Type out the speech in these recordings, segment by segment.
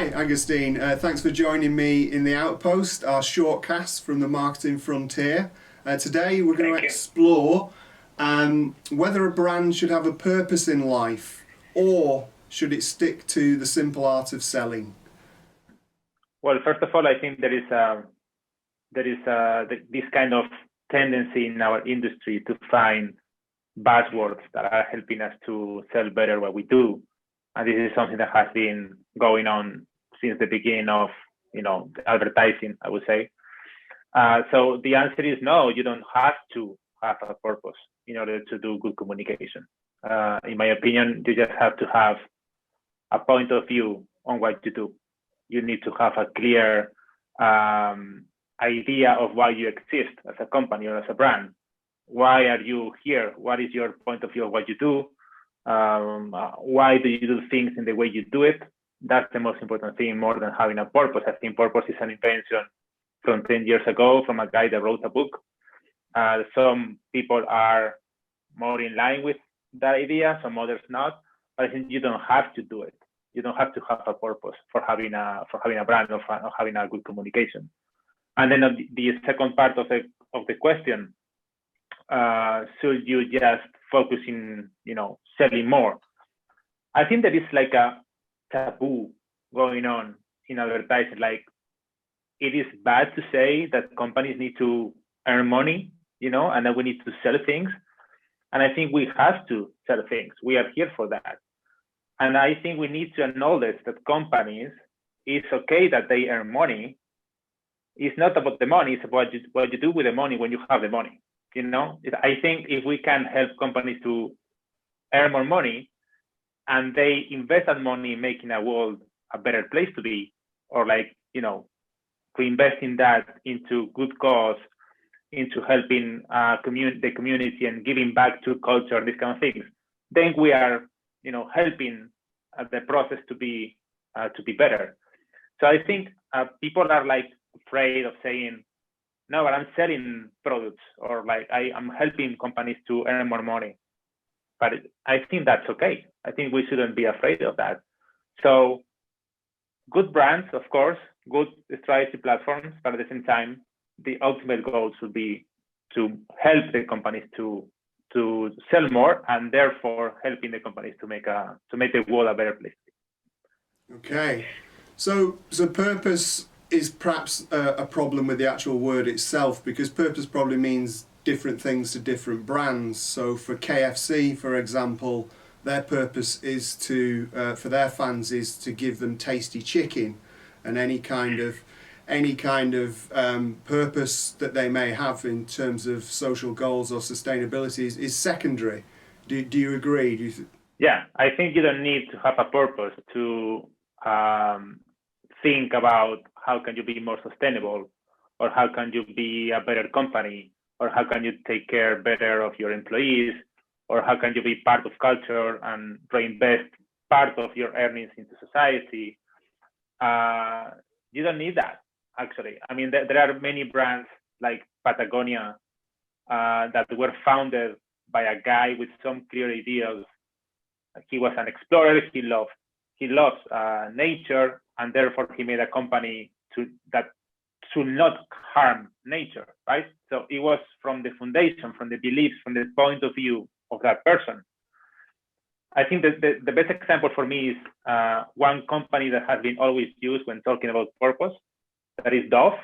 Hi, Agustín. Thanks for joining me in the Outpost, our shortcast from the marketing frontier. Today we're going to explore whether a brand should have a purpose in life or should it stick to the simple art of selling. Well, first of all, I think there is this kind of tendency in our industry to find buzzwords that are helping us to sell better what we do. And this is something that has been going on since the beginning of, advertising, I would say. So the answer is no, you don't have to have a purpose in order to do good communication. In my opinion, you just have to have a point of view on what you do. You need to have a clear idea of why you exist as a company or as a brand. Why are you here? What is your point of view of what you do? Why do you do things in the way you do it? That's the most important thing, more than having a purpose. I think purpose is an invention from 10 years ago from a guy that wrote a book. Some people are more in line with that idea, some others not. But I think you don't have to do it. You don't have to have a purpose for having a brand or having a good communication. And then the second part of the question, should you just focus in, selling more? I think there is like a taboo going on in advertising. Like, it is bad to say that companies need to earn money, and that we need to sell things. And I think we have to sell things. We are here for that. And I think we need to acknowledge that companies, it's okay that they earn money. It's not about the money, it's about what you do with the money when you have the money. I think if we can help companies to earn more money and they invest that money in making a world a better place to be, or to invest in that into good cause, into helping the community and giving back to culture, these kind of things, then we are, helping the process to be better. So I think people are afraid of saying, no, but I'm selling products, or I'm helping companies to earn more money. But I think that's okay. I think we shouldn't be afraid of that. So good brands, of course, good strategy platforms, but at the same time, the ultimate goal should be to help the companies to sell more, and therefore helping the companies to make the world a better place. Okay, so purpose is perhaps a problem with the actual word itself, because purpose probably means different things to different brands. So for KFC, for example, their purpose is to for their fans is to give them tasty chicken, and any kind of purpose that they may have in terms of social goals or sustainability is secondary. Do you agree? Yeah, I think you don't need to have a purpose to think about how can you be more sustainable, or how can you be a better company, or how can you take care better of your employees, or how can you be part of culture and reinvest part of your earnings into society. You don't need that, actually. I mean, there are many brands like Patagonia that were founded by a guy with some clear ideas. He was an explorer. He loves nature, and therefore he made a company that should not harm nature, right? So it was from the foundation, from the beliefs, from the point of view of that person. I think that the best example for me is one company that has been always used when talking about purpose. That is Dove.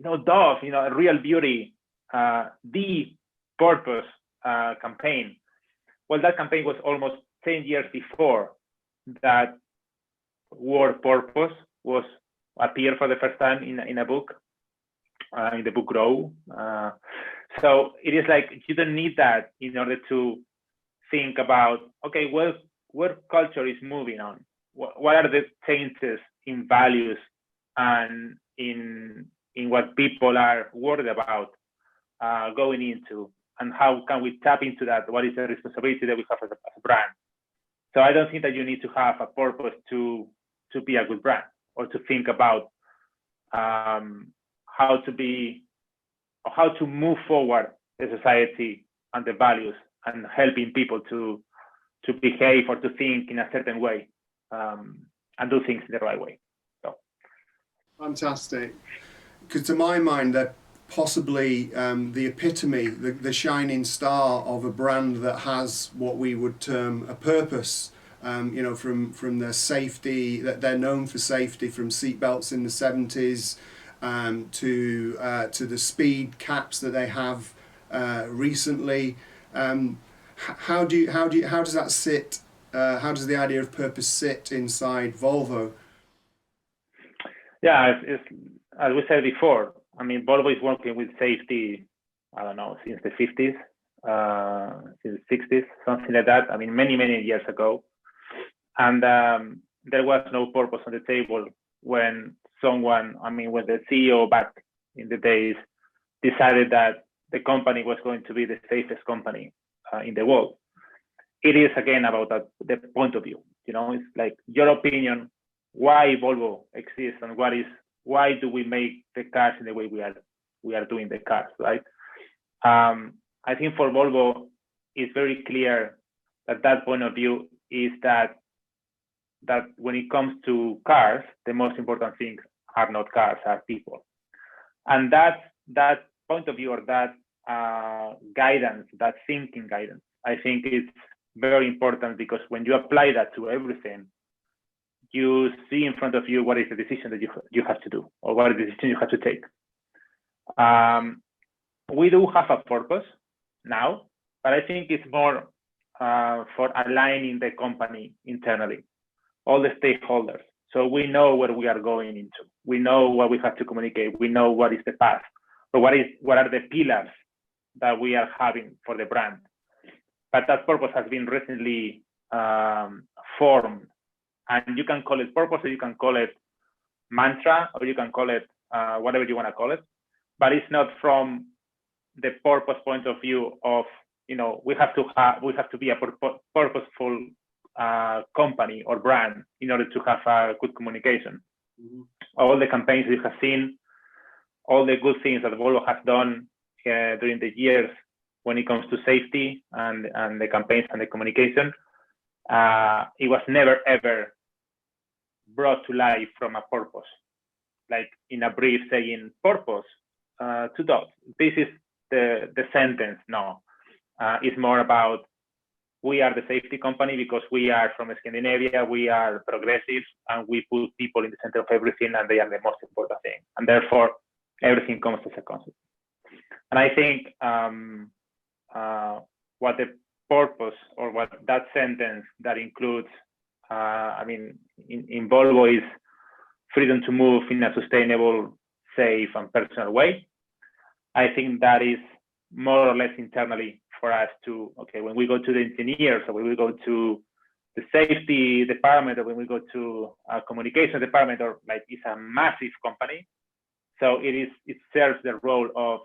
Dove, Real Beauty, the purpose campaign. Well, that campaign was almost 10 years before that word purpose was appeared for the first time in a book, in the book Grow. So it is like you don't need that in order to think about, okay, well, where culture is moving on. What are the changes in values and in what people are worried about going into, and how can we tap into that? What is the responsibility that we have as a brand? So I don't think that you need to have a purpose to be a good brand, or to think about how to move forward the society and the values, and helping people to behave or to think in a certain way, and do things the right way. Fantastic. Because to my mind, they're possibly the epitome, the shining star of a brand that has what we would term a purpose. From their safety, that they're known for safety, from seatbelts in the 70s to the speed caps that they have recently. How does that sit? How does the idea of purpose sit inside Volvo? Yeah, as we said before. I mean, Volvo is working with safety. I don't know, since the 50s, since the 60s, something like that. I mean, many years ago, and there was no purpose on the table when when the CEO back in the days decided that the company was going to be the safest company in the world. It is again about the point of view. It's like your opinion, why Volvo exists, and why do we make the cars in the way we are doing the cars, right? I think for Volvo, it's very clear that point of view is that when it comes to cars, the most important things are not cars, are people. And that point of view, or that guidance, that thinking guidance, I think it's very important, because when you apply that to everything, you see in front of you what is the decision that you have to do, or what is the decision you have to take. We do have a purpose now, but I think it's more for aligning the company internally, all the stakeholders. So we know where we are going into. We know what we have to communicate. We know what is the path, but what are the pillars that we are having for the brand. But that purpose has been recently formed, and you can call it purpose, or you can call it mantra, or you can call it whatever you want to call it. But it's not from the purpose point of view of, we have to be a purposeful company or brand in order to have a good communication. Mm-hmm. All the campaigns you have seen, all the good things that Volvo has done during the years when it comes to safety and the campaigns and the communication, it was never ever brought to life from a purpose, like in a brief saying purpose, 2 dots. This is the sentence. No, it's more about, we are the safety company because we are from Scandinavia, we are progressive, and we put people in the center of everything, and they are the most important thing. And therefore, everything comes as a consequence. And I think what the purpose, or what that sentence that includes, in Volvo, is freedom to move in a sustainable, safe, and personal way. I think that is more or less internally for us to, when we go to the engineers, or when we go to the safety department, or when we go to a communication department, or it's a massive company. So it serves the role of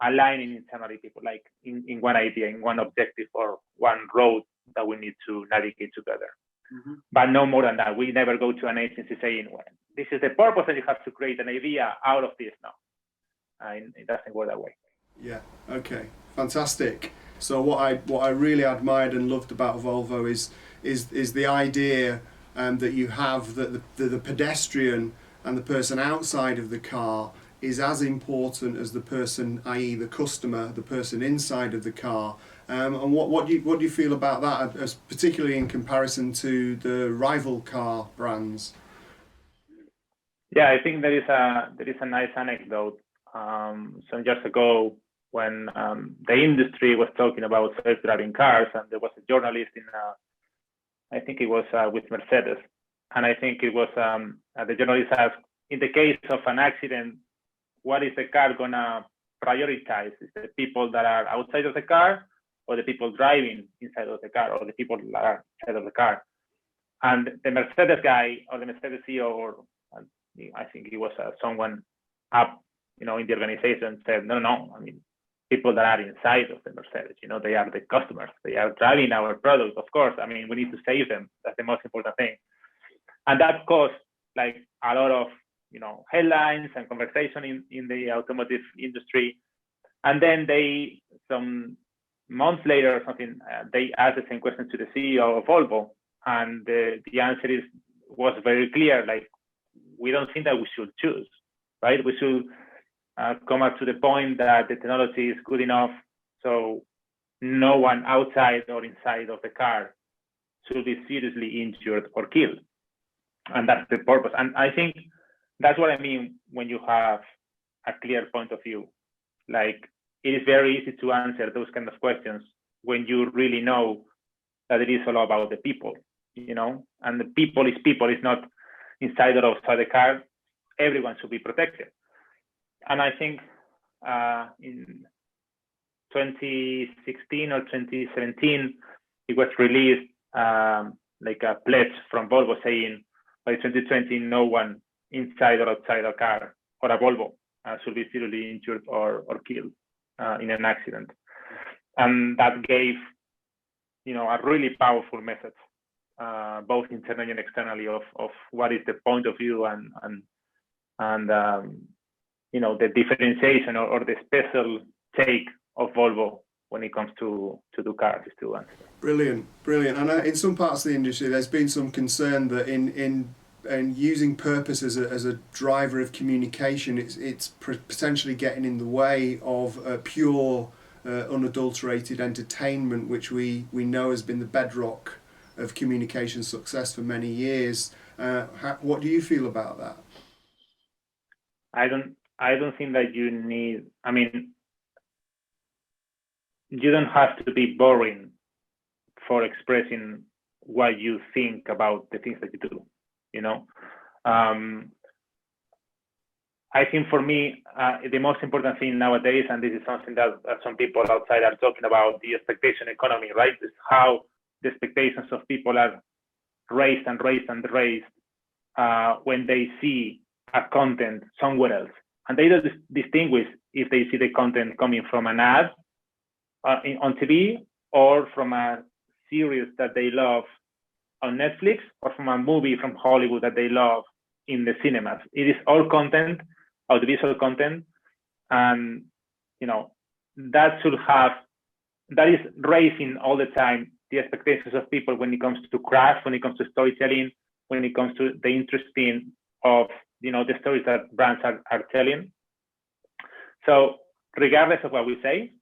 aligning internally people, in one idea, in one objective, or one road that we need to navigate together. Mm-hmm. But no more than that. We never go to an agency saying, well, this is the purpose, and you have to create an idea out of this. No, it doesn't work that way. Yeah. Okay. Fantastic. So what I really admired and loved about Volvo is the idea that you have that the pedestrian and the person outside of the car is as important as the person, i.e. the customer, the person inside of the car. And what do you feel about that, as particularly in comparison to the rival car brands? Yeah, I think there is a nice anecdote. Some years ago, when the industry was talking about self-driving cars, and there was a journalist I think it was with Mercedes, and I think it was the journalist asked, in the case of an accident, what is the car gonna prioritize? Is the people that are outside of the car, or the people driving inside of the car, or the people that are inside of the car? And the Mercedes guy, or the Mercedes CEO, or I think it was someone up, in the organization, said, no. I mean, people that are inside of the Mercedes, they are the customers. They are driving our product, of course. I mean, we need to save them. That's the most important thing. And that caused a lot of, headlines and conversation in the automotive industry. And then some months later or something, they asked the same question to the CEO of Volvo. And the answer was very clear, we don't think that we should choose, right? We should come up to the point that the technology is good enough so no one outside or inside of the car should be seriously injured or killed. And that's the purpose. And I think that's what I mean when you have a clear point of view. Like, it is very easy to answer those kind of questions when you really know that it is all about the people, you know, and the people is people. It's not inside or outside the car. Everyone should be protected. And I think in 2016 or 2017, it was released like a pledge from Volvo saying by 2020, no one inside or outside a car or a Volvo should be seriously injured or killed in an accident. And that gave, you know, a really powerful message, both internally and externally, of what is the point of view and you know, the differentiation or the special take of Volvo when it comes to cars. Brilliant. And in some parts of the industry, there's been some concern that in using purpose as a driver of communication, it's potentially getting in the way of pure, unadulterated entertainment, which we know has been the bedrock of communication success for many years. What do you feel about that? I don't think that you need. I mean, you don't have to be boring for expressing what you think about the things that you do. You know, I think for me, the most important thing nowadays, and this is something that some people outside are talking about, the expectation economy, right? Is how the expectations of people are raised and raised and raised when they see a content somewhere else. And they don't distinguish if they see the content coming from an ad on TV or from a series that they love on Netflix or from a movie from Hollywood that they love in the cinemas. It is all content, audiovisual content, and you know that is raising all the time the expectations of people when it comes to craft, when it comes to storytelling, when it comes to the interesting of, you know, the stories that brands are telling. So regardless of what we say,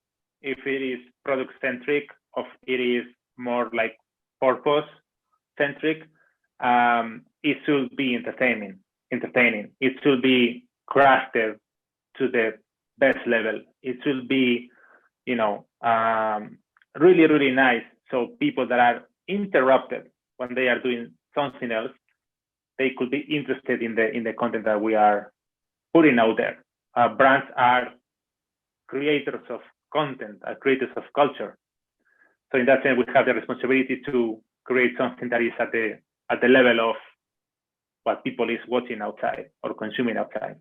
if it is product centric, or it is more like purpose centric, it should be entertaining. It should be crafted to the best level. It should be, you know, really, really nice. So people that are interrupted when they are doing something else, they could be interested in the content that we are putting out there. Brands are creators of content, are creators of culture. So in that sense, we have the responsibility to create something that is at the level of what people is watching outside or consuming outside.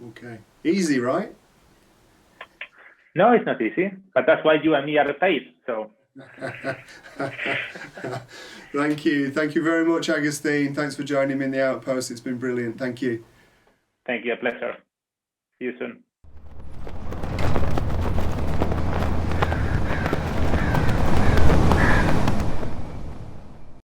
Okay. Easy, right? No, it's not easy, but that's why you and me are paid. So. Thank you very much, Agustín. Thanks for joining me in the Outpost. It's been brilliant. Thank you. Thank you. A pleasure. See you soon.